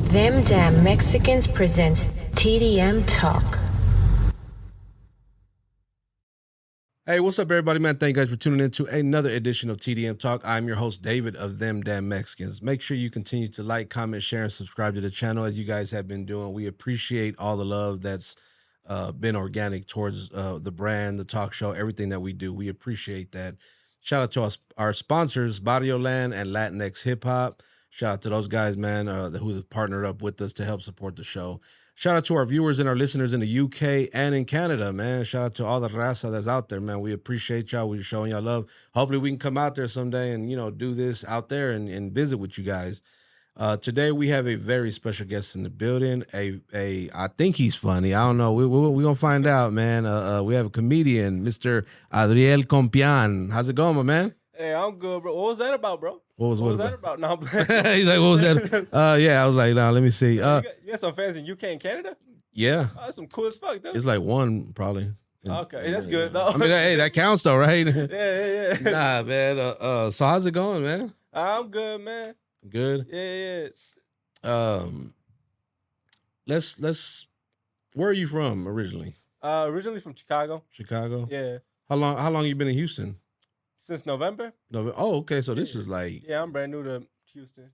Them Damn Mexicans presents TDM Talk. Hey, what's up, everybody, man? Thank you guys for tuning in to another edition of TDM Talk. I'm your host, David of Them Damn Mexicans. Make sure you continue to like, comment, share, and subscribe to the channel as you guys have been doing. We appreciate all the love that's been organic towards the brand, the talk show, everything that we do. We appreciate that. Shout out to our sponsors, Barrio Land and Latinx Hip Hop. Shout out to those guys, man, who have partnered up with us to help support the show. Shout out to our viewers and our listeners in the UK and in Canada, man. Shout out to all the raza that's out there, man. We appreciate y'all. We're showing y'all love. Hopefully we can come out there someday and, do this out there and visit with you guys. Today we have a very special guest in the building. I think he's funny. I don't know. We're gonna find out, man. We have a comedian, Mr. Adriel Compean. How's it going, my man? Hey, I'm good, bro. What was that about, bro? What was that about? No, I'm playing. He's like, what was that? Yeah, I was like, no, let me see. You got some fans in UK and Canada? Yeah. Oh, that's some cool as fuck, though. It's like one, probably. Okay, that's good, though. I mean, hey, that counts, though, right? Yeah. Nah, man. So how's it going, man? I'm good, man. Good. Yeah. Let's. Where are you from originally? Originally from Chicago. Chicago. Yeah. How long you been in Houston? Since November. Oh, okay. So this is like. Yeah, I'm brand new to Houston.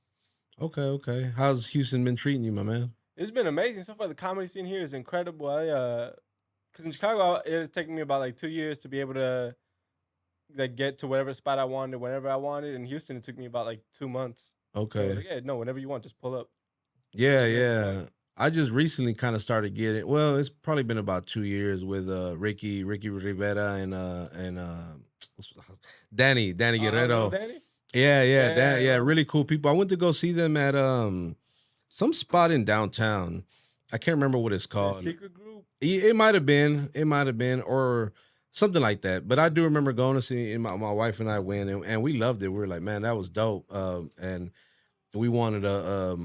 Okay. How's Houston been treating you, my man? It's been amazing so far. The comedy scene here is incredible. Cause in Chicago it had taken me about like 2 years to be able to like get to whatever spot I wanted, whenever I wanted. In Houston, it took me about like 2 months. Okay. I was like, yeah, no, whenever you want, just pull up. Yeah. I just recently kind of started getting. Well, it's probably been about 2 years with Ricky Rivera and Danny Guerrero. Danny? Yeah, really cool people. I went to go see them at some spot in downtown. I can't remember what it's called. Secret group? It might have been, or something like that. But I do remember going to see. And my wife and I went, and we loved it. We were like, man, that was dope. And we wanted a.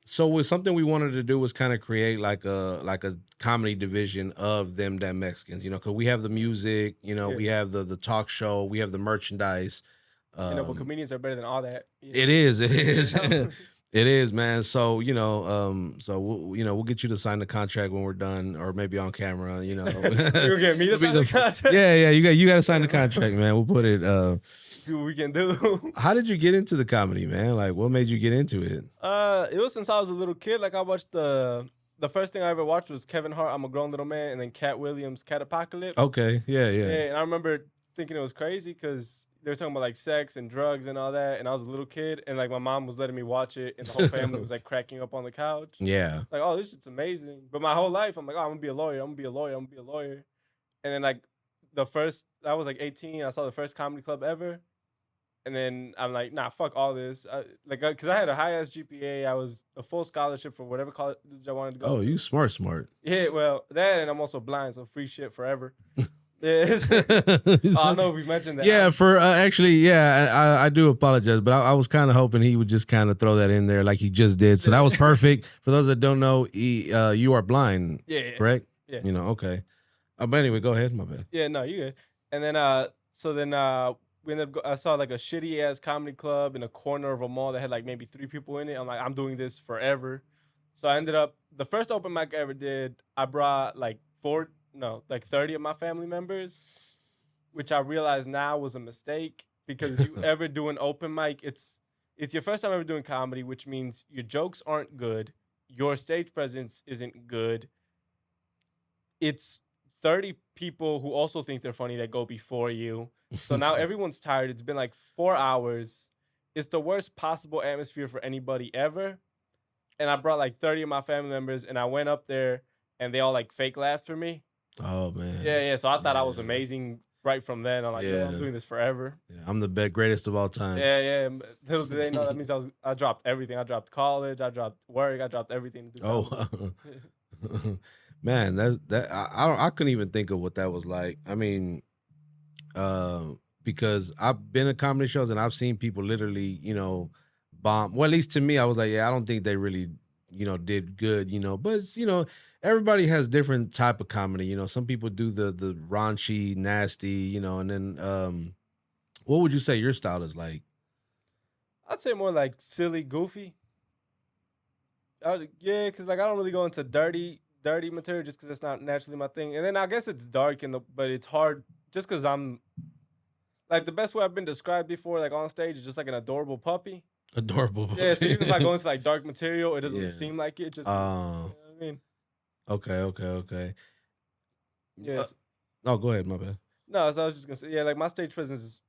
So was something we wanted to do was kind of create like a comedy division of Them Damn Mexicans, because we have the music, we have the talk show, we have the merchandise. But comedians are better than all that. It is. It is, man. So, we'll get you to sign the contract when we're done, or maybe on camera, You'll get me to sign the contract? Yeah, you got to sign the contract, man. We'll put it. See what we can do. How did you get into the comedy, man? Like, what made you get into it? It was since I was a little kid. Like, I watched the first thing I ever watched was Kevin Hart, I'm a Grown Little Man, and then Cat Williams, Cat Apocalypse. Okay, yeah. And I remember thinking it was crazy because they were talking about like sex and drugs and all that, and I was a little kid, and like my mom was letting me watch it, and the whole family was like cracking up on the couch. Yeah. Like, oh, this shit's amazing. But my whole life, I'm like, oh, I'm gonna be a lawyer. And then like I was like 18, I saw the first comedy club ever. And then I'm like, nah, fuck all this. Because I had a high-ass GPA. I was a full scholarship for whatever college I wanted to go to. Oh, you smart. Yeah, well, that, and I'm also blind, so free shit forever. Yeah. I don't know if we mentioned that. Yeah, I do apologize, but I was kind of hoping he would just kind of throw that in there like he just did. So that was perfect. For those that don't know, you are blind, correct? Yeah. Okay. But anyway, go ahead. My bad. Yeah, no, you good. And then, I saw like a shitty ass comedy club in a corner of a mall that had like maybe 3 people in it. I'm like, I'm doing this forever. So I ended up, the first open mic I ever did, I brought like 30 of my family members, which I realize now was a mistake, because if you ever do an open mic, it's your first time ever doing comedy, which means your jokes aren't good, your stage presence isn't good. It's 30 people who also think they're funny that go before you. So now everyone's tired. It's been like 4 hours. It's the worst possible atmosphere for anybody ever. And I brought like 30 of my family members, and I went up there, and they all like fake laughed for me. Oh, man. Yeah. So I thought I was amazing right from then. I'm like, I'm doing this forever. Yeah, I'm the greatest of all time. Yeah. Little did they know that means I dropped everything. I dropped college. I dropped work. I dropped everything to do. Oh, man, I couldn't even think of what that was like. I mean, because I've been at comedy shows and I've seen people literally, bomb. Well, at least to me, I was like, I don't think they really, did good, but everybody has different type of comedy. Some people do the raunchy, nasty, and then what would you say your style is like? I'd say more like silly, goofy. Yeah, because like I don't really go into dirty material just because it's not naturally my thing. And then I guess it's dark but it's hard just because I'm like the best way I've been described before, like on stage, is just like an adorable puppy. Adorable. Yeah, so even if I go into like dark material, it doesn't Yeah. seem like it just because, you know Uh, what I mean? okay. Yes. Oh, go ahead. My bad. No, so I was just gonna say, yeah, like my stage presence is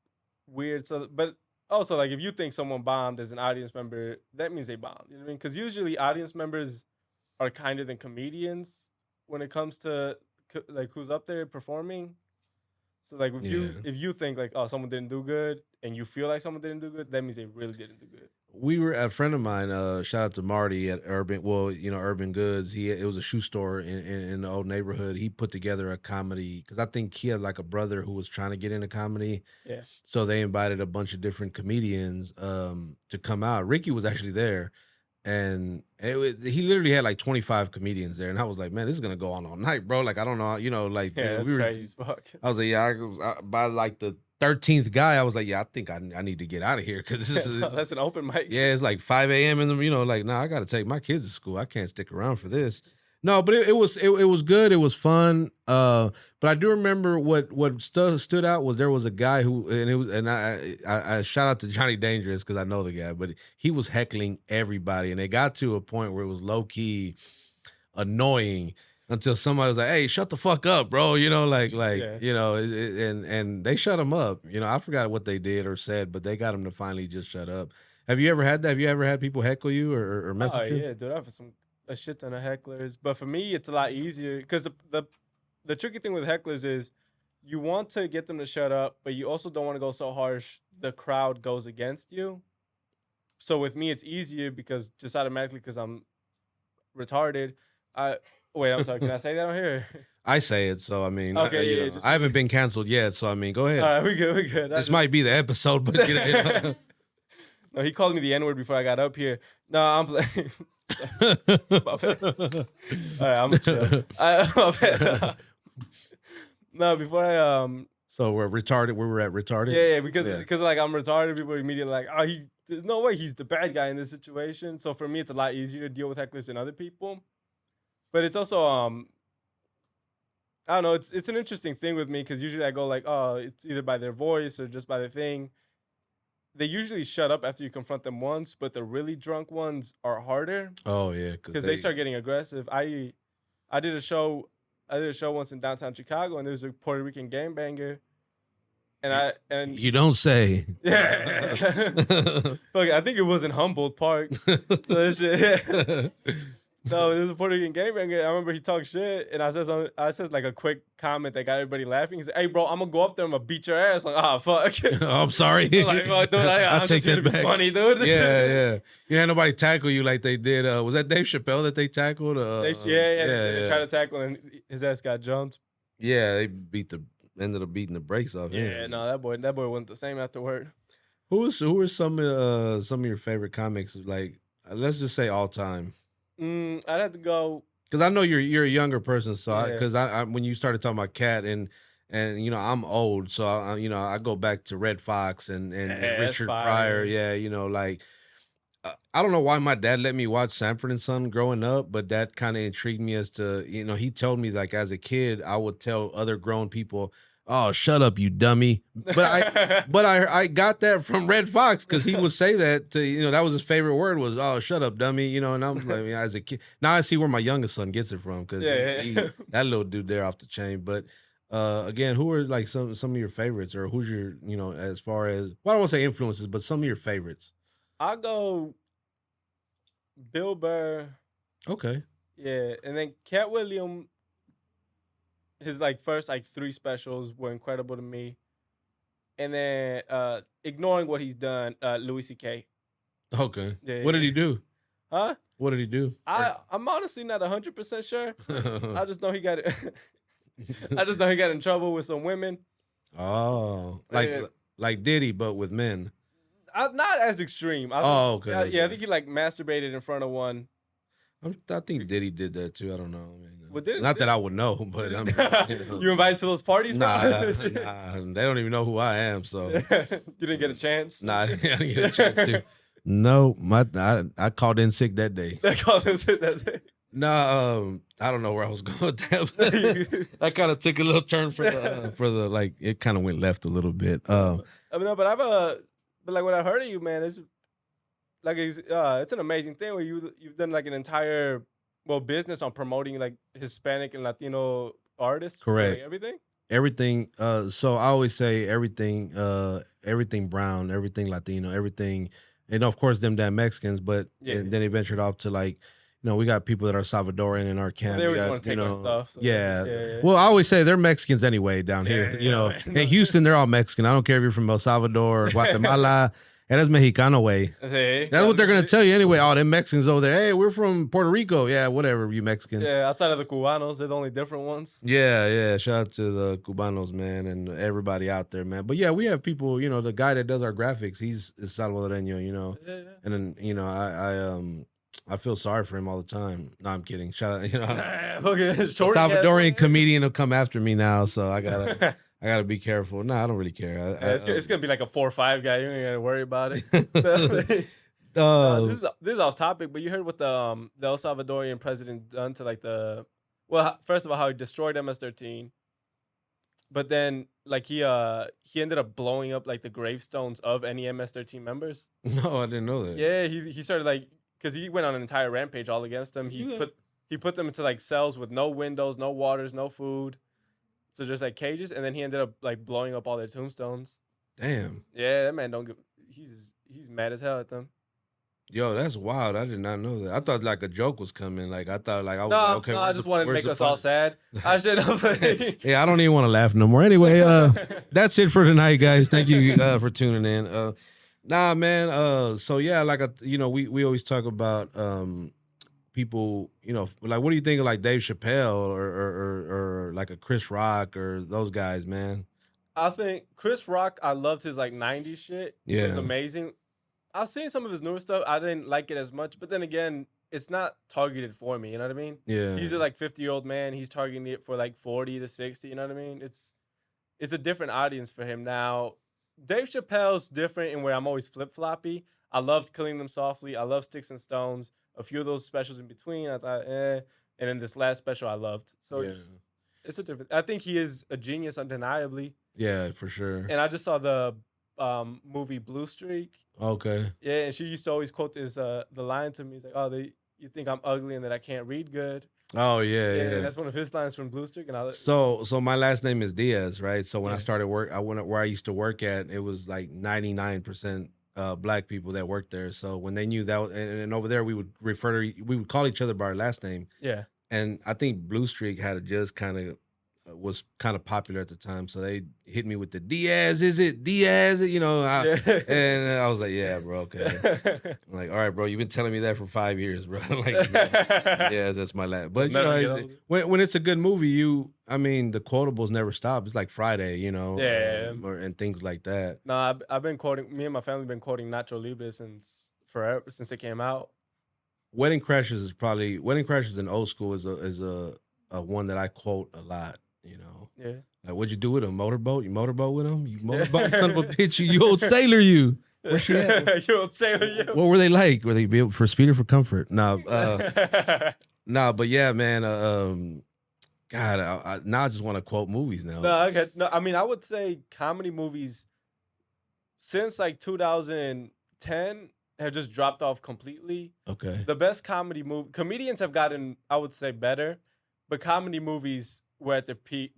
weird. So, but also like if you think someone bombed as an audience member, that means they bombed. You know what I mean? Because usually audience members are kinder than comedians when it comes to like who's up there performing. So like Yeah. if you think like, oh, someone didn't do good, and you feel like someone didn't do good, that means they really didn't do good. We were a friend of mine. Shout out to Marty at Urban. Well, Urban Goods. It was a shoe store in the old neighborhood. He put together a comedy because I think he had like a brother who was trying to get into comedy. Yeah. So they invited a bunch of different comedians to come out. Ricky was actually there, and he literally had like 25 comedians there. And I was like, man, this is gonna go on all night, bro. Like I don't know, like Yeah, that's we were. crazy as fuck. I was like, yeah. By like the 13th guy, I was like, yeah, I think I need to get out of here because this is No, that's an open mic. yeah, it's like 5 a.m. in the like, nah, I got to take my kids to school. I can't stick around for this. No, but it was good. It was fun. But I do remember what stood out was there was a guy who and I shout out to Johnny Dangerous because I know the guy, but he was heckling everybody, and it got to a point where it was low key annoying until somebody was like, "Hey, shut the fuck up, bro." And they shut him up. I forgot what they did or said, but they got him to finally just shut up. Have you ever had that? Have you ever had people heckle you or mess Oh with you? yeah, dude, I've had a shit ton of hecklers. But for me, it's a lot easier because the tricky thing with hecklers is you want to get them to shut up, but you also don't want to go so harsh the crowd goes against you. So with me, it's easier because just automatically because I'm retarded. Wait, I'm sorry. Can I say that on here? I say it, so I mean, Okay, yeah, I haven't been canceled yet, so I mean, go ahead. All right, we good. This might be the episode, but No, he called me the N-word before I got up here. No, I'm playing. My bad. All right, I'm gonna chill. My bad. No, before I So we're retarded. We were at retarded. Yeah, because like I'm retarded. People are immediately like, oh, there's no way he's the bad guy in this situation. So for me, it's a lot easier to deal with hecklers than other people. But it's also I don't know. It's an interesting thing with me because usually I go like, oh, it's either by their voice or just by the thing. They usually shut up after you confront them once, but the really drunk ones are harder. Oh yeah, because they start getting aggressive. I did a show once in downtown Chicago, and there was a Puerto Rican gangbanger, and you don't say. Yeah, fuck, I think it was in Humboldt Park. So that shit. No, there's a Puerto Rican gangbanger. I remember he talked shit, and I said like a quick comment that got everybody laughing. He said, "Hey, bro, I'm gonna go up there and I'm gonna beat your ass." Like, ah, fuck. Oh, I'm sorry. Like, well, dude, I'll take that back. Funny, dude. Yeah. You had nobody tackle you like they did. Was that Dave Chappelle that they tackled? They tried to tackle, and his ass got jumped. Yeah, they ended up beating the brakes off him. Yeah, no, that boy wasn't the same afterward. Who are some of your favorite comics? Like, let's just say all time. I'd have to go because I know you're a younger person. So because Yeah. I when you started talking about Cat and I'm old, so I go back to Red Fox and that's Richard fire. Pryor. Yeah, like I don't know why my dad let me watch Sanford and Son growing up, but that kind of intrigued me as to he told me like as a kid I would tell other grown people, "Oh, shut up, you dummy." But I got that from Red Fox because he would say that to that was his favorite word was, "Oh, shut up, dummy." And I'm like, as a kid, now I see where my youngest son gets it from because that little dude there off the chain. But again, who are like some of your favorites, or who's your as far as I don't want to say influences, but some of your favorites? I'll go Bill Burr. Okay. Yeah, and then Cat Williams. His like first like 3 specials were incredible to me, and then ignoring what he's done, Louis C.K. Okay. Yeah, what did he do? Huh? What did he do? I'm honestly not 100% sure. I just know he got it. I just know he got in trouble with some women. Oh, like Diddy, but with men. Not as extreme. Okay. Yeah, I think he like masturbated in front of one. I think Diddy did that too. I don't know. I mean, not that I would know, but You invited to those parties, bro? Nah, they don't even know who I am. So you didn't get a chance. Nah, I didn't get a chance to. No, I called in sick that day. They called this it that day. No, I don't know where I was going with that. But I kind of took a little turn for the like it kind of went left a little bit. I mean, no, but but like what I heard of you, man, is like it's an amazing thing where you've done like an entire business on promoting like Hispanic and Latino artists for like Correct. everything. Everything. So I always say everything. Everything brown, everything Latino, everything, and of course them damn Mexicans. But Yeah. and then it ventured off to like. We got people that are Salvadorian in our camp. They always We want to got, take our stuff. So yeah. Well, I always say they're Mexicans anyway down here. Yeah, In Houston, they're all Mexican. I don't care if you're from El Salvador or Guatemala. And that's Mexicano way. That's what they're gonna tell you anyway. Oh, them Mexicans over there. Hey, we're from Puerto Rico. Yeah, whatever, you Mexican. Yeah, outside of the Cubanos, they're the only different ones. Yeah. Shout out to the Cubanos, man, and everybody out there, man. But yeah, we have people. The guy that does our graphics, he's Salvadoreño. Yeah. And then I feel sorry for him all the time. No, I'm kidding. Shout out, Salvadorian comedian will come after me now, so I gotta be careful. No, I don't really care. It's gonna be like a 4 or 5 guy. You ain't gotta worry about it. This is off topic, but you heard what the El Salvadorian president done to like first of all, how he destroyed MS-13, but then like he ended up blowing up like the gravestones of any MS-13 members. No, I didn't know that. Yeah, he started like because he went on an entire rampage all against them. He put them into like cells with no windows, no waters, no food. So just like cages, and then he ended up like blowing up all their tombstones. Damn. Yeah, that man don't give. He's mad as hell at them. Yo, that's wild. I did not know that. I thought like a joke was coming. Like I thought like I was No, like, okay. I just wanted to make us all sad. I should have. Yeah, I don't even want to laugh no more. Anyway, that's it for tonight, guys. Thank you for tuning in. Nah, man. So yeah, like we always talk about people. Like what do you think of like Dave Chappelle or like a Chris Rock or those guys, man? I think Chris Rock. I loved his like '90s shit. Yeah, it was amazing. I've seen some of his newer stuff. I didn't like it as much, but then again, it's not targeted for me. You know what I mean? Yeah. He's a like 50-year-old man. He's targeting it for like 40 to 60. You know what I mean? It's a different audience for him now. Dave Chappelle's different in where I'm always flip-floppy. I loved Killing Them Softly. I love Sticks and Stones. A few of those specials in between, I thought, and then this last special I loved. So it's a different. I think he is a genius, undeniably. Yeah, for sure. And I just saw the movie Blue Streak. Okay. Yeah, and she used to always quote this the line to me. It's like, "Oh, you think I'm ugly and that I can't read good." Oh yeah. And that's one of his lines from Blue Streak. And so my last name is Diaz, right? So when I started work, I went where I used to work at. It was like 99% black people that worked there. So when they knew that, and over there we would call each other by our last name. Yeah. And I think Blue Streak had just kind of was kind of popular at the time, so they hit me with the Diaz. Is it Diaz? And I was like, yeah, bro, okay. I'm like, all right, bro, you've been telling me that for 5 years, bro. Like, yeah, that's my last. But when it's a good movie, the quotables never stop. It's like Friday, and things like that. No, I've been quoting. Me and my family been quoting Nacho Libre since forever, since it came out. Wedding Crashers in old school is a one that I quote a lot. Yeah. Like, what'd you do with him? Motorboat? You motorboat with him? You motorboat, son of a bitch! You old sailor, you. Where's she at? You old sailor, you. What were they like? Were they built for speed or for comfort? No, but yeah, man. God, now I just want to quote movies now. No, okay. No, I mean, I would say comedy movies since like 2010 have just dropped off completely. Okay. The best comedians have gotten, I would say, better, but comedy movies were at their peak,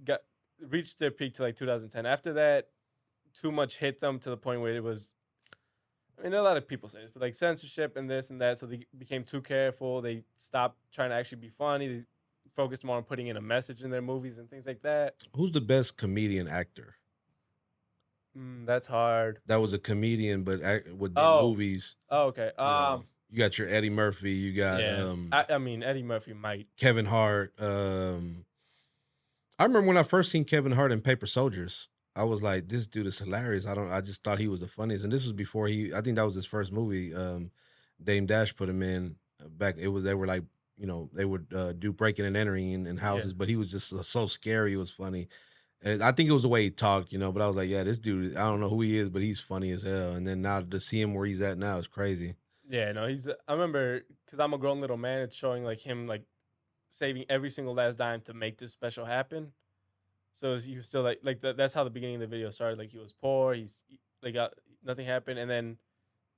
reached their peak to like 2010. After that, too much hit them to the point where it was. I mean, a lot of people say this, but like censorship and this and that, so they became too careful. They stopped trying to actually be funny. They focused more on putting in a message in their movies and things like that. Who's the best comedian actor? That's hard. That was a comedian, but would be movies. Oh, okay. You got your Eddie Murphy. You got I mean, Eddie Murphy might. Kevin Hart. I remember when I first seen Kevin Hart in Paper Soldiers. I was like, this dude is hilarious. I just thought he was the funniest. And this was before I think that was his first movie. Dame Dash put him in back. They were like, they would do breaking and entering in houses, but he was just so scary. It was funny. And I think it was the way he talked, but I was like, yeah, this dude, I don't know who he is, but he's funny as hell. And then now to see him where he's at now is crazy. Yeah, no, he's. I remember because I'm a grown little man. It's showing like him like saving every single last dime to make this special happen. So he was still that's how the beginning of the video started. Like he was poor. Like nothing happened, and then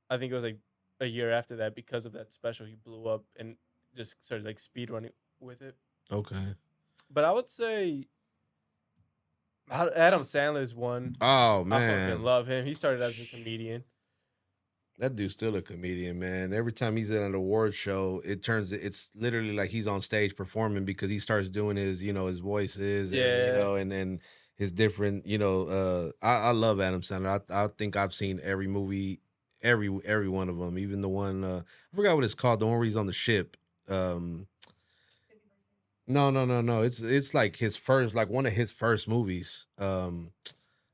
I think it was like a year after that because of that special he blew up and just started like speed running with it. Okay. But I would say Adam Sandler's one. Oh I fucking man, love him. He started as a comedian. that dude's still a comedian, man. Every time he's at an award show, it's literally like he's on stage performing because he starts doing his voices and Yeah. and his different, I love Adam Sandler. I think I've seen every movie, every one of them, even the one I forgot what it's called, the one where he's on the ship. Um no. It's like his first, like one of his first movies. I'm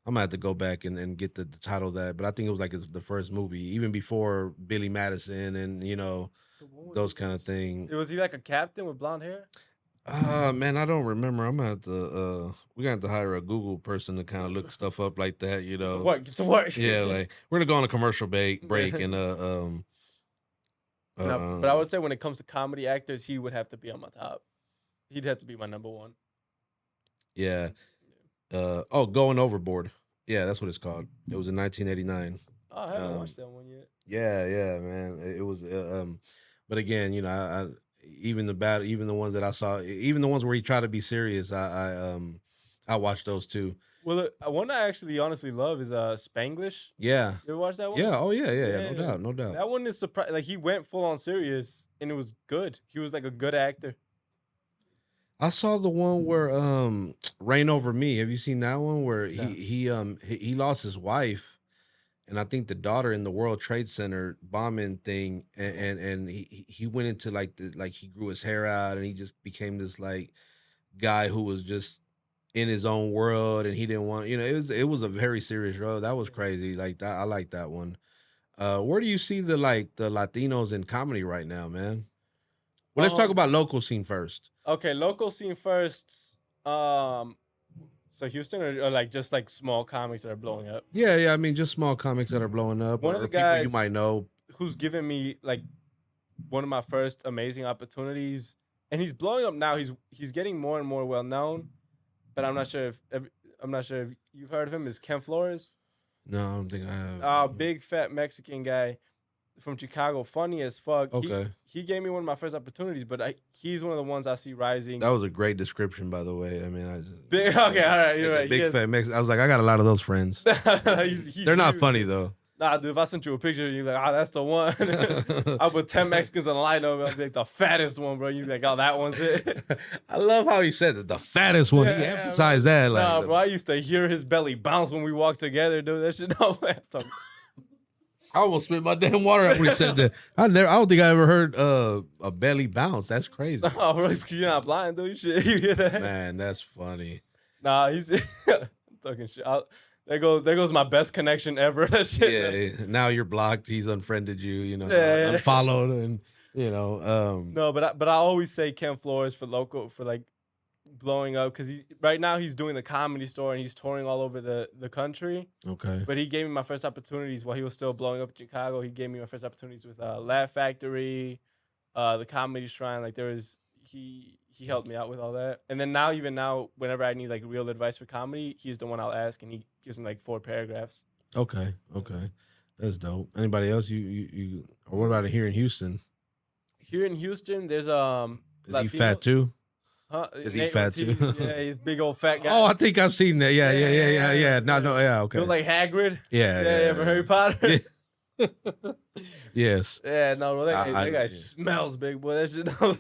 gonna have to go back and get the title of that, but I think it was like the first movie, even before Billy Madison and The one with those kind of Nicolas- thing. Was he like a captain with blonde hair? Man, I don't remember. I'm gonna have to we're gonna have to hire a Google person to kind of look stuff up like that, Get to work. Get to work. Yeah, like we're gonna go on a commercial break and No, but I would say when it comes to comedy actors, he would have to be on my top. He'd have to be my number one. yeah. Going Overboard. Yeah, that's what it's called. It was in 1989. Oh, I haven't Um, watched that one yet. Yeah, man. It was, but again, even even the ones that I saw, even the ones where he tried to be serious, I watched those too. Well, one I actually honestly love is Spanglish. Yeah, You ever watch that one? yeah. Oh yeah. No doubt. That one is surprised. Like he went full on serious, and it was good. He was like a good actor. I saw the one where Rain Over Me. Have you seen that one where No. he lost his wife and I think the daughter in the World Trade Center bombing thing, and he went into like he grew his hair out and he just became this like guy who was just in his own world and he didn't want, it was a very serious role. That was crazy. Like that, I like that one. Where do you see the Latinos in comedy right now, man? Well, let's talk about local scene first. Okay, local scene first. So Houston or like just like small comics that are blowing up. Yeah. I mean, just small comics that are blowing up, One of or the people you guys- might know. Who's given me like one of my first amazing opportunities, and he's blowing up now. He's getting more and more well known, but I'm not sure if you've heard of him. Is Ken Flores? No, I don't think I have. Big fat Mexican guy from Chicago, funny as fuck. Okay. He gave me one of my first opportunities, but he's one of the ones I see rising. That was a great description, by the way. I mean, Big, okay, all right, you're like a right. big fat Mexican. I was like, I got a lot of those friends. He's They're not huge. funny though. Nah, dude, if I sent you a picture, you're like, that's the one. I put 10 Mexicans in a lineup, I'd be like, the fattest one, bro. You'd be like, oh, that one's it. I love how he said it. The fattest one. He emphasized that. Like, Nah, bro, I used to hear his belly bounce when we walked together, dude. That shit, no way. I almost spit my damn water out when he said that. I don't think I ever heard a belly bounce. That's crazy. Oh, bro, it's 'cause you're not blind, dude. You hear that? Man, that's funny. Nah, he's talking shit. There goes my best connection ever. That shit. Yeah, now you're blocked. He's unfriended you. Yeah. Unfollowed, and No, but I always say Ken Flores for like blowing up because right now he's doing the Comedy Store and he's touring all over the country. Okay. But he gave me my first opportunities while he was still blowing up in Chicago. He gave me my first opportunities with Laugh Factory, the Comedy Shrine. Like he helped me out with all that. And then even now, whenever I need like real advice for comedy, he's the one I'll ask, and he gives me like 4 paragraphs. Okay. That's dope. Anybody else? You or what about here in Houston? Here in Houston, there's Is he fat too? Huh? Is he Nate fat too? Ortiz. Yeah, he's a big old fat guy. Oh, I think I've seen that. Yeah. No, yeah, okay. Built like Hagrid. Yeah. From Harry Potter. Yeah. Yes. Yeah, no, bro, that guy yeah. smells big, boy. That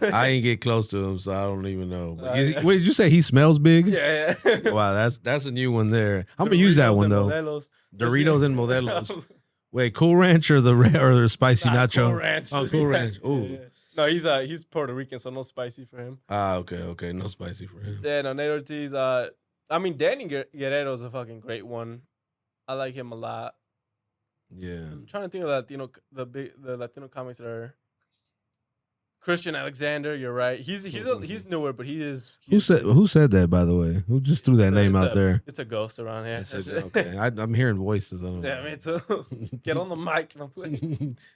shit. I ain't get close to him, so I don't even know. But Yeah. what did you say? He smells big? Yeah. Wow, that's a new one there. I'm gonna use that one though. Modelos. Doritos and Modelos. Wait, Cool Ranch or the spicy nacho? Cool Ranch. Oh, Cool Ranch. Yeah, Ooh. No, he's Puerto Rican, so no spicy for him. Okay. No spicy for him. Yeah, no, Nate Ortiz. I mean, Danny Guerrero is a fucking great one. I like him a lot. Yeah. I'm trying to think of the Latino comics that are Christian Alexander, you're right. He's newer, but he is. Who said that, by the way? Who just threw that name out there? It's a ghost around here. Okay, I'm hearing voices. Yeah, me too. Get on the mic.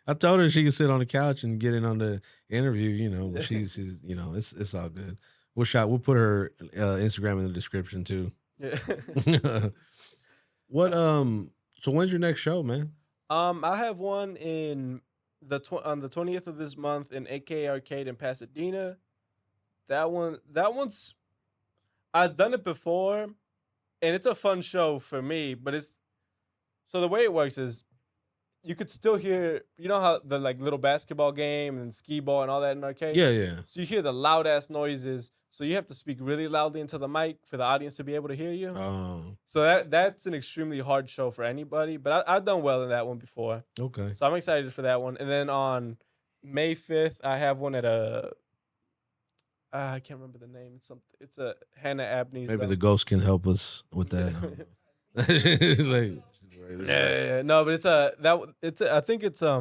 I told her she could sit on the couch and get in on the interview. You know, but she's you know, it's all good. We'll put her Instagram in the description too. Yeah. What So when's your next show, man? I have one on the 20th of this month in AK Arcade in Pasadena. That one's I've done it before, and it's a fun show for me. But so the way it works is you could still hear, you know how the like little basketball game and skee ball and all that in arcade. Yeah. So you hear the loud ass noises. So you have to speak really loudly into the mic for the audience to be able to hear you. Oh. So that's an extremely hard show for anybody. But I've done well in that one before. Okay. So I'm excited for that one. And then on May 5th, I have one at I can't remember the name. It's a Hannah Abney's. Maybe the ghost can help us with that. It's like, yeah. No, but I think it's I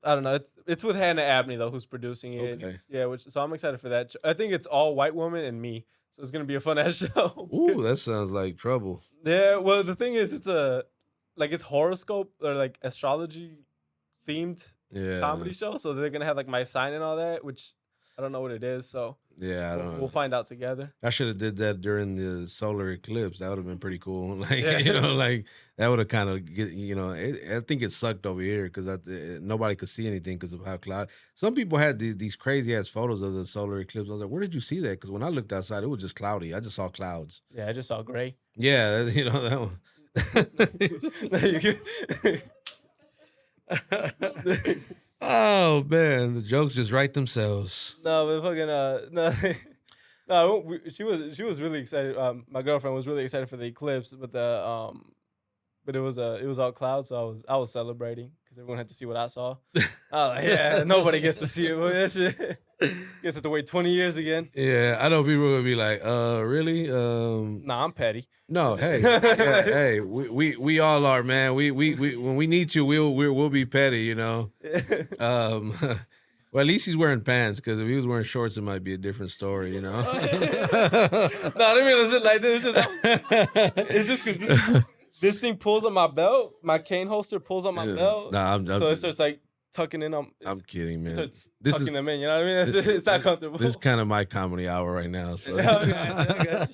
don't know. It's with Hannah Abney though, who's producing it. Okay. Yeah, so I'm excited for that. I think it's all white woman and me, so it's gonna be a fun ass show. Ooh, that sounds like trouble. Yeah. Well, the thing is, it's horoscope or like astrology themed comedy show. So they're gonna have like my sign and all that, which I don't know what it is. So yeah, I don't know. We'll find out together. I should have did that during the solar eclipse. That would have been pretty cool. Like Yeah. you know, like that would have kind of I think it sucked over here because nobody could see anything because of how cloud. Some people had these crazy ass photos of the solar eclipse. I was like, where did you see that? Because when I looked outside, it was just cloudy. I just saw clouds. Yeah, I just saw gray. Yeah, you know that one. Oh man, the jokes just write themselves. No, but fucking no, she was really excited. My girlfriend was really excited for the eclipse, but it was all clouds, so I was celebrating because everyone had to see what I saw. I was like, yeah, nobody gets to see it. Boy, that shit gets to wait 20 years again. Yeah, I know people would be like, really? Nah, I'm petty. No, hey, hey, we all are, man. We when we need to, we'll be petty, you know. Well, at least he's wearing pants, because if he was wearing shorts, it might be a different story, you know. No, I didn't mean it like this. It's just because this thing pulls on my belt. My cane holster pulls on my belt. Nah, so it starts like tucking in on. I'm kidding, man. Starts tucking them in. You know what I mean? It's not comfortable. This is kind of my comedy hour right now. So. Okay.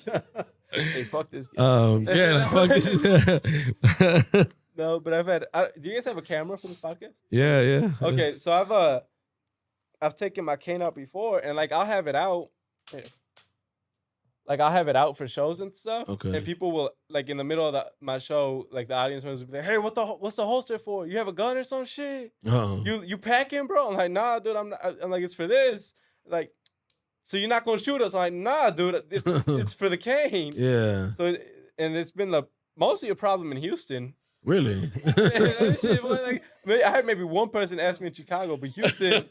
Hey, fuck this. Yeah, fuck this. No, but do you guys have a camera for this podcast? Yeah. Okay, so I've taken my cane out before, and like I'll have it out. Like I'll have it out for shows and stuff. Okay. And people will like in the middle of my show, like the audience members will be like, "Hey, what's the holster for? You have a gun or some shit? You packing, bro?" I'm like, "Nah, dude. I'm not." I'm like, "It's for this." Like, so you're not gonna shoot us? I'm like, "Nah, dude. It's for the cane." Yeah. So it's been mostly a problem in Houston. Really? Shit, like, I had maybe one person ask me in Chicago, but Houston,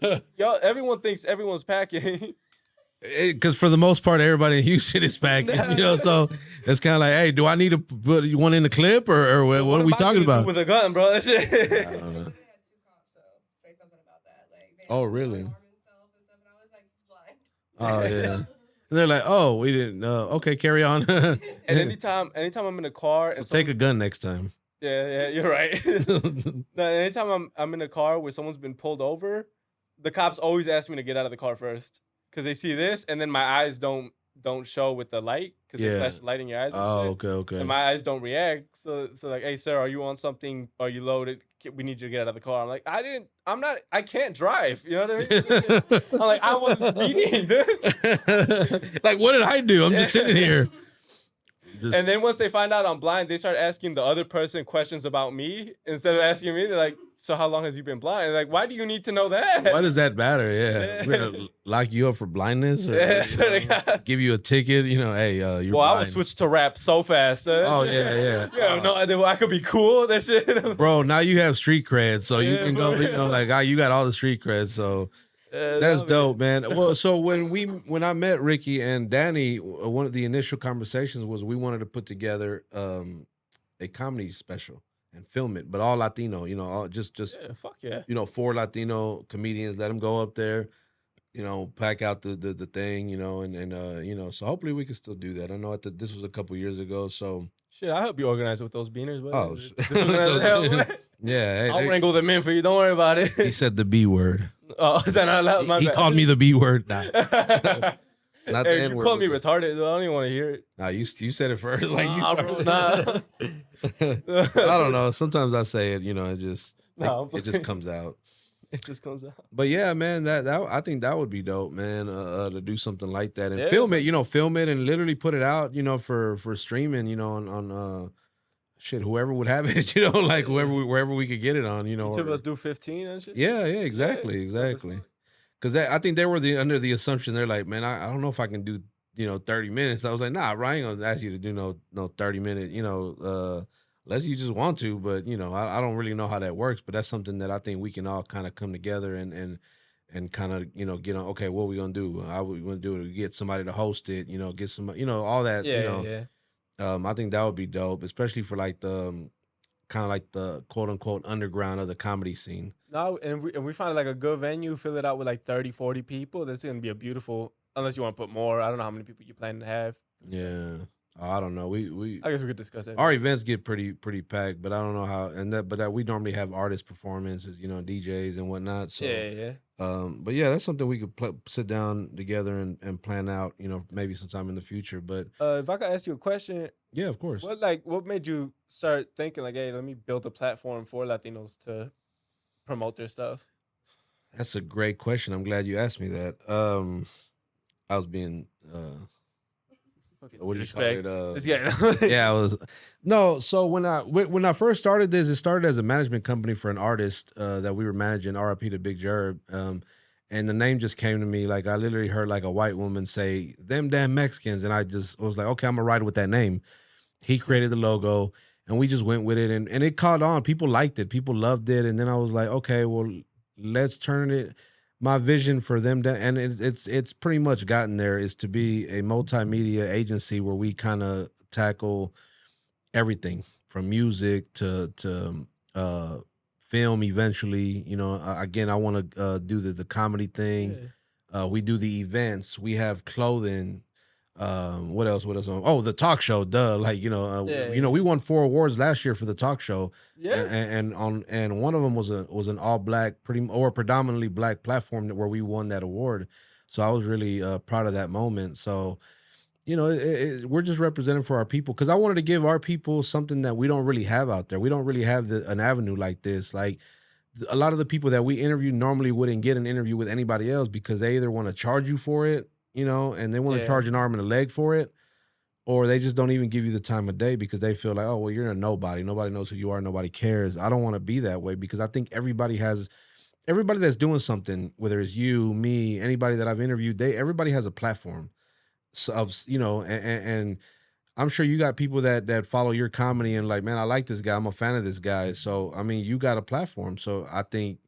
everyone thinks everyone's packing. Because for the most part, everybody in Houston is packing, you know. So it's kind of like, hey, do I need to put one in the clip, or what are we talking about? With a gun, bro. That shit. I don't know. Say something about that. Like, Oh, really? And I was like, he's blind. Oh yeah. And they're like, oh, we didn't. Okay, carry on. And anytime I'm in a car, and take a gun next time. Yeah, you're right. No, anytime I'm in a car where someone's been pulled over, the cops always ask me to get out of the car first because they see this, and then my eyes don't show with the light because they flash the light in your eyes. And shit. Okay. And my eyes don't react. So like, hey, sir, are you on something? Are you loaded? We need you to get out of the car. I'm like, I can't drive. You know what I mean? I'm like, I wasn't speeding, dude. Like, what did I do? I'm just sitting here. And then once they find out I'm blind, they start asking the other person questions about me instead of asking me. They're like, "So how long has you been blind?" Like, why do you need to know that? Why does that matter? Yeah, we're gonna lock you up for blindness, or give you a ticket. You know, hey, you're well, blind. I would switch to rap so fast. Oh yeah. Yeah, no idea. I could be cool. That shit, bro. Now you have street cred, so you can go. You know, like you got all the street cred, so. That's dope, man. Well, so when I met Ricky and Danny, one of the initial conversations was we wanted to put together a comedy special, and film it, but all Latino. You know, all, just Yeah, fuck yeah. 4 Latino comedians. Let them go up there. Pack out the thing. And so hopefully we can still do that. I know this was a couple years ago, so Shit, I hope you organize it with those beaners. But Those- hell, yeah. I'll Hey, wrangle them in for you. Don't worry about it. he said the B word. Oh, is that not allowed? My He bad. called me the B word. Nah, not the Hey, you N-word, called me but retarded. Though. I don't even want to hear it. nah, you said it first. Like Nah, you bro, nah. I don't know. Sometimes I say it, it just No, I'm it just playing. comes out. It just comes out. But yeah, man, that I think that would be dope, man. To do something like that and Yeah, film it, so- film it and literally put it out, for streaming, on shit, whoever would have it, like wherever we could get it on, Each of or- us do 15 and shit. yeah, exactly, dope as exactly. fuck. Because I think they were under the assumption they're like, man, I don't know if I can do 30 minutes. I was like, nah, Ryan gonna ask you to do no 30-minute, unless you just want to. But I don't really know how that works. But that's something that I think we can all kind of come together and kind of get on. Okay, what we gonna do? How we gonna do it? Get somebody to host it. Get some, all that. Yeah, yeah. I think that would be dope, especially for like the kind of like the quote unquote underground of the comedy scene. No, and we find like a good venue, fill it out with like 30, 40 people. That's gonna be a beautiful. Unless you want to put more, I don't know how many people you plan to have. Yeah. I don't know. We I guess we could discuss that. our events get pretty packed, but I don't know how. But we normally have artist performances, DJs and whatnot. So, yeah. but yeah, that's something we could sit down together and plan out. Maybe sometime in the future. But If I could ask you a question, yeah, of course. what made you start thinking like, hey, let me build a platform for Latinos to promote their stuff? That's a great question. I'm glad you asked me that. I was being Fucking what do you call douchebag. it? It's getting Yeah, I was no. So when I first started this, it started as a management company for an artist that we were managing. R.I.P. to Big Jerb. And the name just came to me like I literally heard like a white woman say "them damn Mexicans," and I was like, okay, I'm gonna ride with that name. He created the logo, and we just went with it, and it caught on. People liked it, people loved it, and then I was like, okay, well, let's turn it. My vision for them, and it's pretty much gotten there, is to be a multimedia agency where we kind of tackle everything from music to film eventually. Again, I want to do the comedy thing. We do the events. We have clothing. What else? Oh, the talk show. Duh. Like we won 4 awards last year for the talk show. Yeah. And one of them was an all black, predominantly black platform where we won that award. So I was really proud of that moment. So we're just representing for our people, because I wanted to give our people something that we don't really have out there. We don't really have an avenue like this. Like a lot of the people that we interview normally wouldn't get an interview with anybody else because they either want to charge you for it, and they want to charge an arm and a leg for it, or they just don't even give you the time of day because they feel like, oh, well, you're a nobody. Nobody knows who you are. Nobody cares. I don't want to be that way, because I think everybody that's doing something, whether it's you, me, anybody that I've interviewed, everybody has a platform. So, and I'm sure you got people that follow your comedy and like, man, I like this guy. I'm a fan of this guy. So, I mean, you got a platform. So I think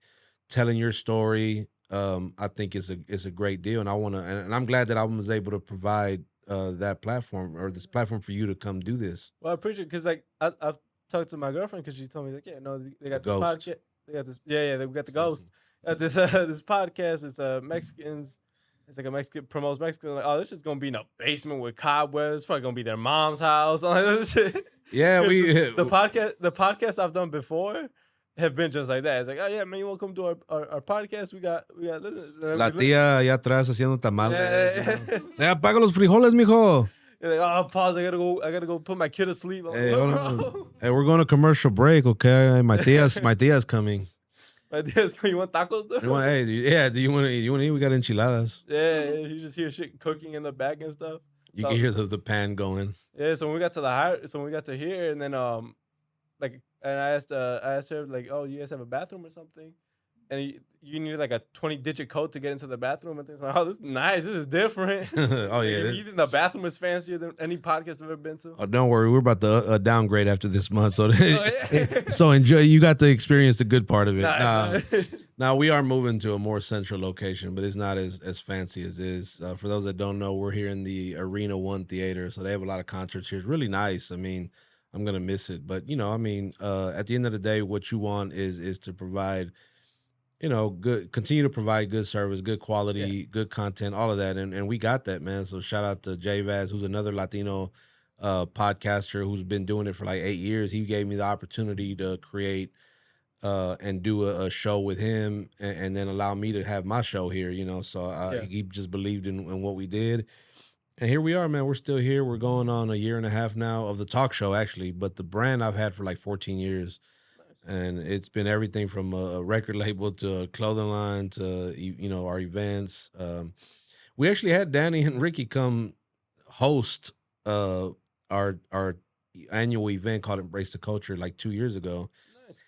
telling your story, I think is a great deal. And and I'm glad that I was able to provide that platform, or this platform, for you to come do this. Well, I appreciate it, because like I've talked to my girlfriend, because she told me like, yeah, no, they got this Ghost. podcast. They got this. Yeah, they got the ghost. This this podcast. It's Mexicans. It's like a Mexican promotes Mexican. Like, oh, this is gonna be in a basement with cobwebs. It's probably gonna be their mom's house. Like that shit. Yeah, the podcast I've done before have been just like that. It's like, oh yeah, man, you want to come to our podcast? We got listen. La tía allá atrás haciendo tamales. Yeah. Apaga los frijoles, mijo. You're like, oh, pause. I gotta go put my kid to sleep. I'm Hey, like, hold bro. on. Hey, we're going to commercial break, okay? My tia's coming. My dad's going, you want tacos? Though? Do you want to eat? We got enchiladas. Yeah, you just hear shit cooking in the back and stuff. You So- can hear the pan going. Yeah, so when we got to here, and then and I asked her like, oh, you guys have a bathroom or something? And you need like a 20-digit code to get into the bathroom and things like, oh, this is nice, this is different. Oh yeah. You think the bathroom is fancier than any podcast I've ever been to? Oh, don't worry, we're about to downgrade after this month, so yeah. so enjoy. You got to experience the good part of it. Nah, Now we are moving to a more central location, but it's not as fancy as is. For those that don't know, we're here in the Arena One Theater, so they have a lot of concerts here. It's really nice. I mean, I'm gonna miss it. But I mean, at the end of the day, what you want is to provide, good, continue to provide good service, good Yeah. quality, good content, all of that, and we got that, man. So shout out to J Vaz, who's another Latino podcaster who's been doing it for like 8 years. He gave me the opportunity to create and do a show with him, and then allow me to have my show here. So Yeah. he just believed in what we did, and here we are, man. We're still here. We're going on a year and a half now of the talk show, actually, but the brand I've had for like 14 years, Nice. and it's been everything from a record label to a clothing line to our events. We actually had Danny and Ricky come host our annual event called Embrace the Culture like 2 years ago. Nice.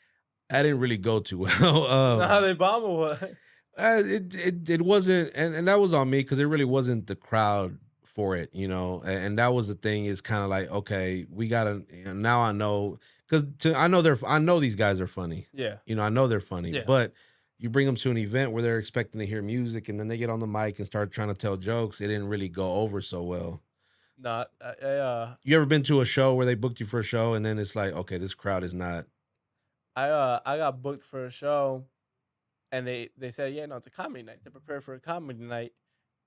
I didn't really go too well. How they bomb or what? It wasn't, and that was on me because it really wasn't the crowd for it, and that was the thing. Is kind of like, okay, we gotta, now I know, because I know these guys are funny. Yeah. I know they're funny, Yeah. but you bring them to an event where they're expecting to hear music, and then they get on the mic and start trying to tell jokes. It didn't really go over so well. Not. You ever been to a show where they booked you for a show and then it's like, okay, this crowd is not. I got booked for a show, and they said, yeah, no, it's a comedy night. They're prepared for a comedy night.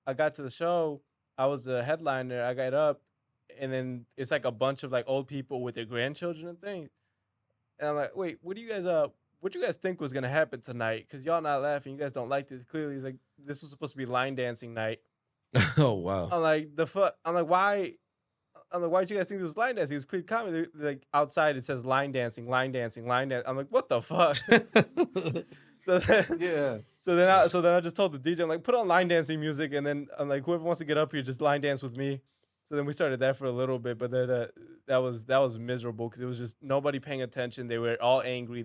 I got to the show. I was the headliner. I got up, and then it's like a bunch of like old people with their grandchildren and things. And I'm like, wait, what do you guys think was gonna happen tonight? Because y'all not laughing. You guys don't like this. Clearly, it's like this was supposed to be line dancing night. Oh wow. I'm like, the fuck. I'm like, why? I'm like, why did you guys think this was line dancing? It's clear comedy. Like outside, it says line dancing, line dancing, line dance. I'm like, what the fuck? So then, Yeah. so then I just told the DJ, I'm like, put on line dancing music, and then I'm like, whoever wants to get up here, just line dance with me. So then we started that for a little bit, but then that was miserable because it was just nobody paying attention. They were all angry.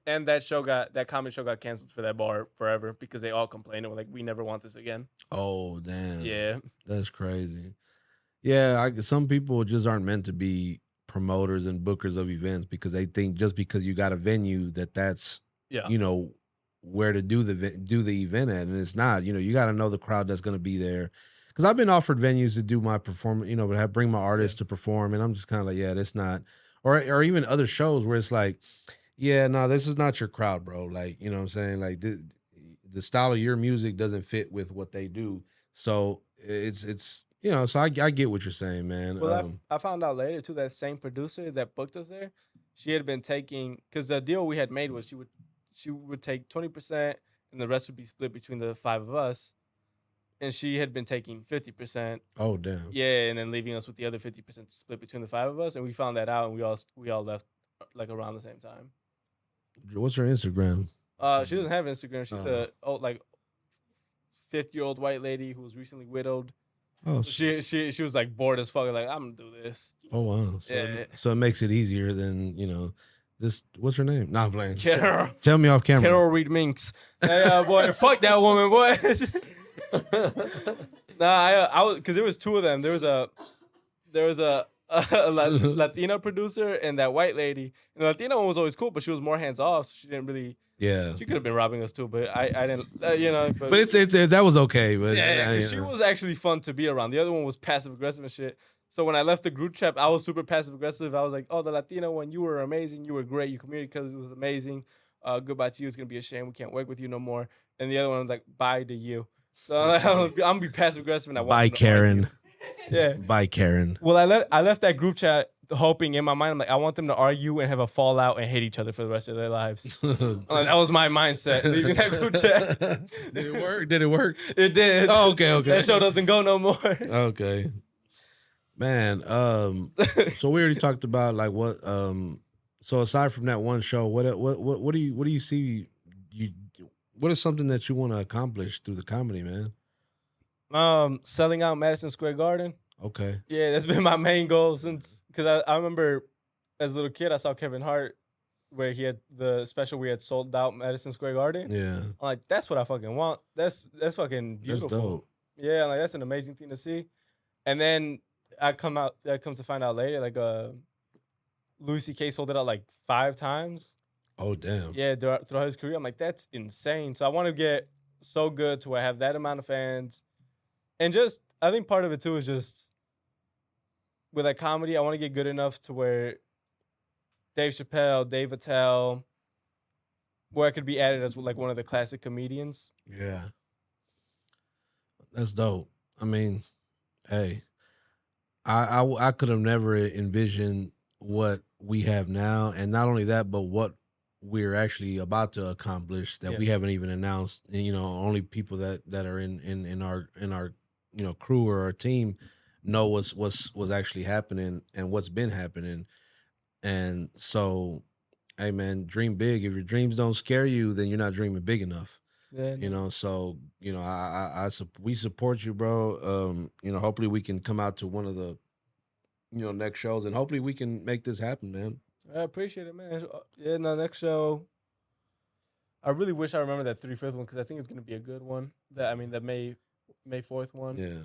And that comedy show got canceled for that bar forever because they all complained and were like, we never want this again. Oh damn. Yeah. That's crazy. Yeah, some people just aren't meant to be promoters and bookers of events because they think just because you got a venue that's Yeah. where to do the event at, and it's not. You got to know the crowd that's going to be there. Because I've been offered venues to do my performance, but bring my artists to perform, and I'm just kind of like, yeah, that's not, or even other shows where it's like, yeah, no, this is not your crowd, bro. Like, you know what I'm saying? Like the style of your music doesn't fit with what they do, so it's. So I get what you're saying, man. Well, I found out later too that same producer that booked us there, she had been taking, because the deal we had made was she would take 20% and the rest would be split between the five of us, and she had been taking 50%. Oh damn. Yeah, and then leaving us with the other 50% split between the five of us, and we found that out, and we all left like around the same time. What's her Instagram? She doesn't have Instagram. She's a 50-year-old white lady who was recently widowed. Oh, So she was like bored as fuck. Like, I'm gonna do this. oh wow. Yeah. So it makes it easier than this. What's her name? Nah, I'm playing. Carol. Tell me off camera. Carol Reed Minks. Hey, boy, fuck that woman, boy. Nah, I was, because there was two of them. There was a Latina producer and that white lady. And the Latina one was always cool, but she was more hands off. So she didn't really. Yeah. She could have been robbing us too, but I didn't. But it's that was okay. But yeah, she was actually fun to be around. The other one was passive aggressive and shit. So when I left the group chat, I was super passive aggressive. I was like, "Oh, the Latina one, you were amazing. You were great. Your community because it was amazing. Goodbye to you. It's gonna be a shame. We can't work with you no more." And the other one was like, "Bye to you." So I'm gonna be passive aggressive and I want. Bye, Karen. Yeah. Bye, Karen. Well, I left that group chat hoping in my mind, I'm like, I want them to argue and have a fallout and hate each other for the rest of their lives. Like, that was my mindset leaving that group chat. Did it work? Did it work? It did. Oh, okay. That show doesn't go no more. Okay. Man, so we already talked about like what so aside from that one show, what do you see what is something that you want to accomplish through the comedy, man? Selling out Madison Square Garden. Okay. Yeah, that's been my main goal since, because I remember as a little kid I saw Kevin Hart where he had the special where he had sold out Madison Square Garden. Yeah. I'm like, that's what I fucking want. That's fucking beautiful. That's dope. Yeah, I'm like, that's an amazing thing to see. And then I come to find out later, like Louis C.K. sold it out like 5 times. Oh damn. Yeah, throughout his career. I'm like, that's insane. So I want to get so good to where I have that amount of fans. And just, I think part of it too is just with like comedy, I want to get good enough to where Dave Chappelle, Dave Attell, where I could be added as like one of the classic comedians. Yeah. That's dope. I mean, hey, I could have never envisioned what we have now, and not only that, but what we're actually about to accomplish that we Yes. haven't even announced. And, only people that are in our crew or our team know what's actually happening and what's been happening. And so, hey man, dream big. If your dreams don't scare you, then you're not dreaming big enough. Yeah, So we support you, bro. Hopefully we can come out to one of the next shows, and hopefully we can make this happen, man. I appreciate it, man. Yeah, no, next show. I really wish I remember that 3/5 one because I think it's gonna be a good one. That May 4th one. Yeah.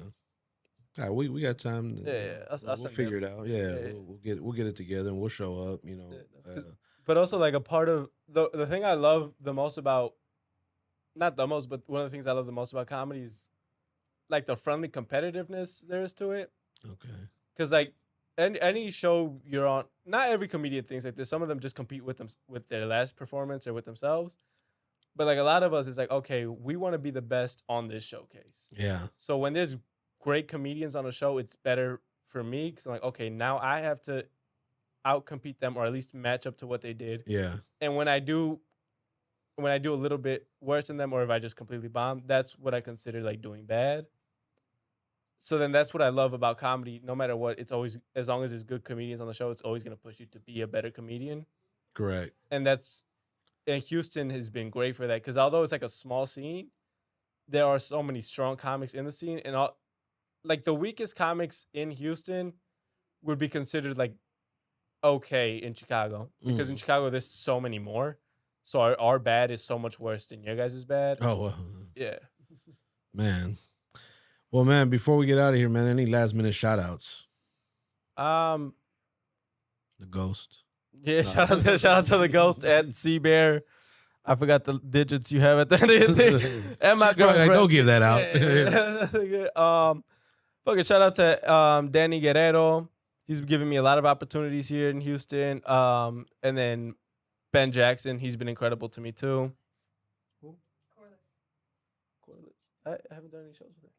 All right, we got time. Yeah. I'll We'll send figure it that. out. Yeah, Yeah. we'll get it together and we'll show up. But also like a part of the thing I love the most about, not the most, but one of the things I love the most about comedy is like the friendly competitiveness there is to it. Okay. Because like any show you're on, not every comedian thinks like this. Some of them just compete with them with their last performance or with themselves. But like a lot of us, it's like, okay, we want to be the best on this showcase. Yeah. So when there's great comedians on a show, it's better for me because I'm like, okay, now I have to outcompete them or at least match up to what they did. Yeah. And when I do a little bit worse than them, or if I just completely bomb, that's what I consider like doing bad. So then that's what I love about comedy. No matter what, it's always, as long as there's good comedians on the show, it's always going to push you to be a better comedian. Correct. And Houston has been great for that because although it's like a small scene, there are so many strong comics in the scene, and like the weakest comics in Houston would be considered like okay in Chicago because in Chicago there's so many more. So our bad is so much worse than your guys' bad. Oh well. Yeah. Man. Well, man, before we get out of here, man, any last minute shout outs? The Ghost. Yeah, shout out to the Ghost at Sea Bear. I forgot the digits you have at the end of the thing. And my girlfriend. Don't give that out. Fucking shout out to Danny Guerrero. He's giving me a lot of opportunities here in Houston. And then Ben Jackson, he's been incredible to me too. Who? Corliss. I haven't done any shows with her.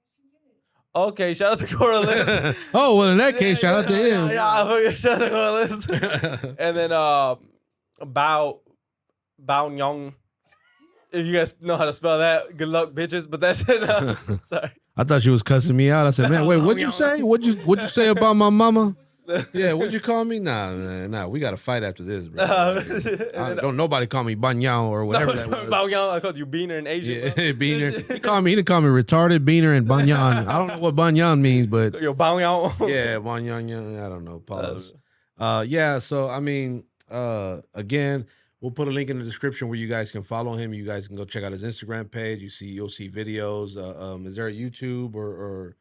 Okay, shout out to Corliss. Oh, well, in that case, shout out to him. Yeah, shout out to Corliss. And then Bao Nyong. If you guys know how to spell that, good luck, bitches. But that's it. Sorry. I thought you was cussing me out. I said, man, wait, what'd you say? What'd you say about my mama? Yeah, what'd you call me? Nah, we got to fight after this, bro. Don't nobody call me Banyao or whatever that was. Bao, I called you Beaner in Asian. Yeah, Beaner. He didn't call me retarded, Beaner, and Banyan. I don't know what Banyan means, but Yo, Bao. yeah, Banyan. I don't know. Pause. Yeah. So I mean, again, we'll put a link in the description where you guys can follow him. You guys can go check out his Instagram page. You'll see videos. Is there a YouTube or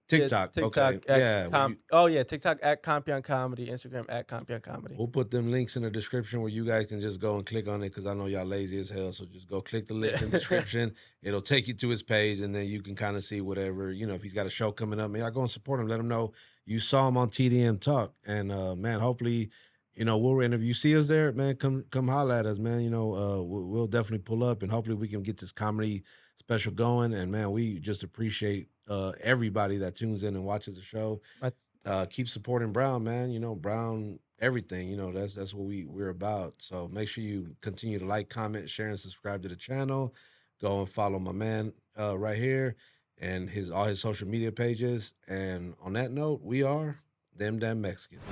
TikTok? TikTok. Okay. TikTok at Compean Comedy. Instagram at Compean Comedy. We'll put them links in the description where you guys can just go and click on it because I know y'all lazy as hell. So just go click the link in the description. It'll take you to his page, and then you can kind of see whatever, if he's got a show coming up, man, y'all go and support him. Let him know you saw him on TDM Talk. And, man, hopefully, we'll if you see us there, man, come holler at us, man. We'll definitely pull up, and hopefully we can get this comedy special going. And, man, we just appreciate everybody that tunes in and watches the show. Keep supporting Brown, man. Brown everything. That's what we're about. So make sure you continue to like, comment, share, and subscribe to the channel. Go and follow my man right here and all his social media pages. And on that note, we are Them Damn Mexicans.